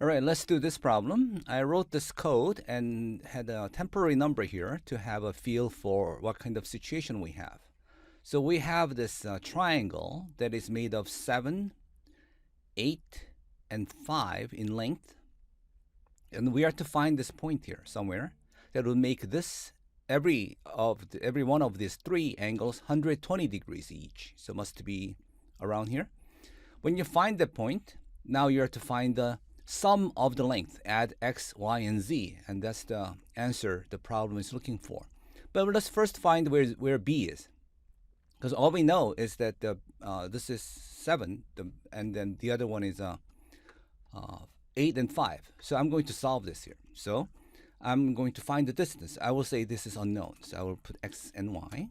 All right, let's do this problem. I wrote this code and had a temporary number here to have a feel for what kind of situation we have. So we have this triangle that is made of 7, 8, and 5 in length. And we are to find this point here somewhere that will make this every one of these three angles 120 degrees each. So it must be around here. When you find the point, now you are to find the sum of the length, add x, y, and z, and that's the answer the problem is looking for. But let's first find where b is, because all we know is that this is 7, and then the other one is 8 and 5. So I'm going to solve this here. So I'm going to find the distance. I will say this is unknown, so I will put x and y.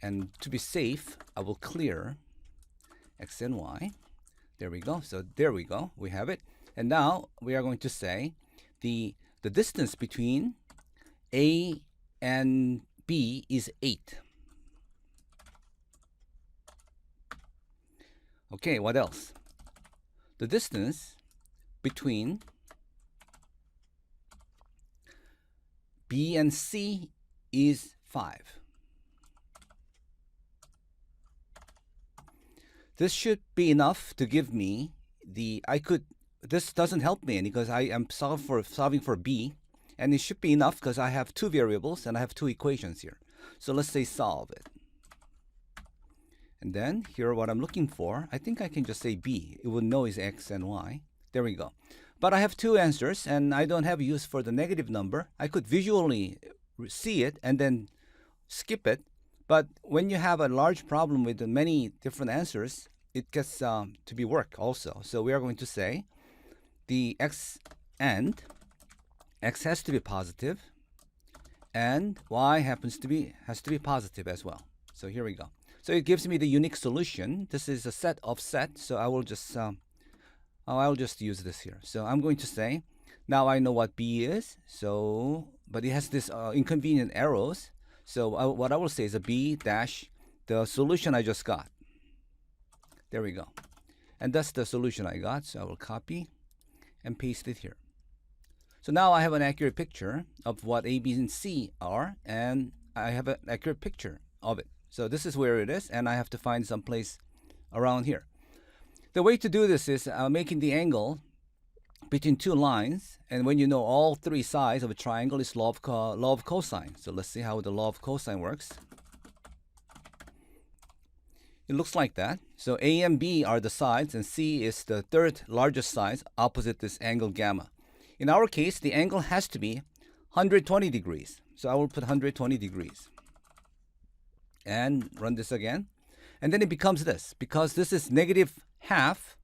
And to be safe, I will clear x and y. There we go. So there we go. We have it. And now we are going to say the distance between A and B is 8. Okay, what else? The distance between B and C is 5. This should be enough to give me this doesn't help me any because I am solving for B, and it should be enough because I have two variables and I have two equations here. So let's say solve it. And then here what I'm looking for, I think I can just say B. It will know is x and y. There we go. But I have two answers and I don't have use for the negative number. I could visually see it and then skip it. But when you have a large problem with many different answers, it gets to be work also. So we are going to say the x has to be positive, and y has to be positive as well. So here we go. So it gives me the unique solution. This is a set of sets, so I will just I'll just use this here. So I'm going to say now I know what b is. So but it has this inconvenient arrows. So what I will say is a b dash the solution I just got. There we go. And that's the solution I got. So I will copy and paste it here. So now I have an accurate picture of what A, B, and C are, and I have an accurate picture of it. So this is where it is, and I have to find some place around here. The way to do this is making the angle between two lines, and when you know all three sides of a triangle is law of cosine. So let's see how the law of cosine works. It looks like that. So A and B are the sides, and C is the third largest side opposite this angle gamma. In our case, the angle has to be 120 degrees. So I will put 120 degrees. And run this again. And then it becomes this. Because this is negative half,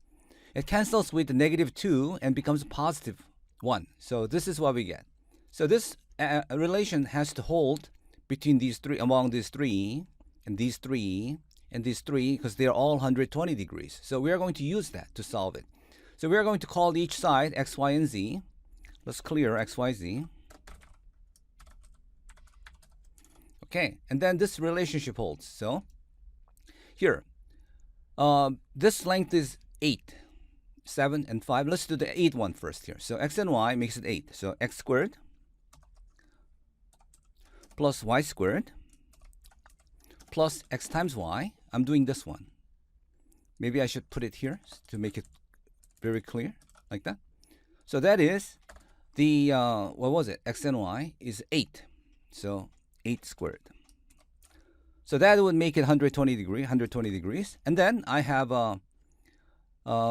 it cancels with the negative 2 and becomes positive 1. So this is what we get. So this relation has to hold between these three, among these three, and these three, and these three, because they are all 120 degrees. So we are going to use that to solve it. So we are going to call each side x, y, and z. Let's clear x, y, z. Okay, and then this relationship holds. So here, this length is 8, 7, and 5. Let's do the 8 one first here. So x and y makes it 8. So x squared plus y squared plus x times y. I'm doing this one. Maybe I should put it here to make it very clear, like that. So that is the, what was it? X and y is 8. So 8 squared. So that would make it 120 degrees. And then I have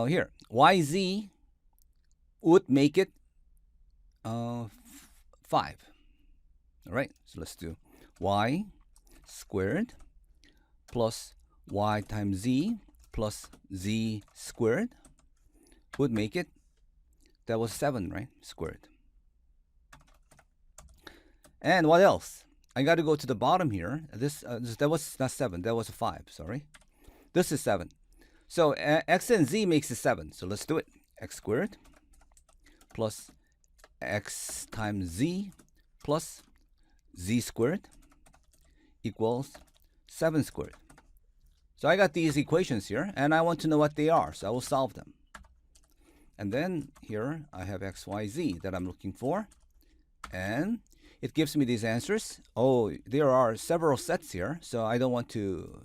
here, yz would make it 5. All right, so let's do y squared plus y times z plus z squared would make it, that was 7, right? Squared. And what else? I got to go to the bottom here. That was not 7. That was 5. Sorry. This is 7. So x and z makes it 7. So let's do it. X squared plus x times z plus z squared equals 7 squared. So I got these equations here, and I want to know what they are. So I will solve them. And then here I have XYZ that I'm looking for. And it gives me these answers. Oh, there are several sets here, so I don't want to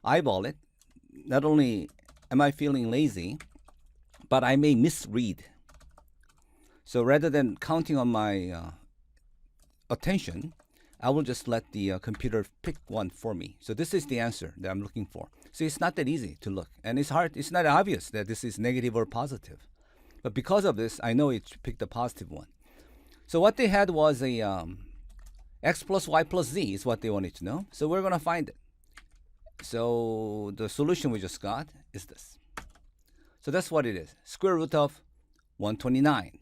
eyeball it. Not only am I feeling lazy, but I may misread. So rather than counting on my attention, I will just let the computer pick one for me. So this is the answer that I'm looking for. So it's not that easy to look. And it's hard, it's not obvious that this is negative or positive. But because of this, I know it picked the positive one. So what they had was a x plus y plus z is what they wanted to know. So we're going to find it. So the solution we just got is this. So that's what it is. Square root of 129.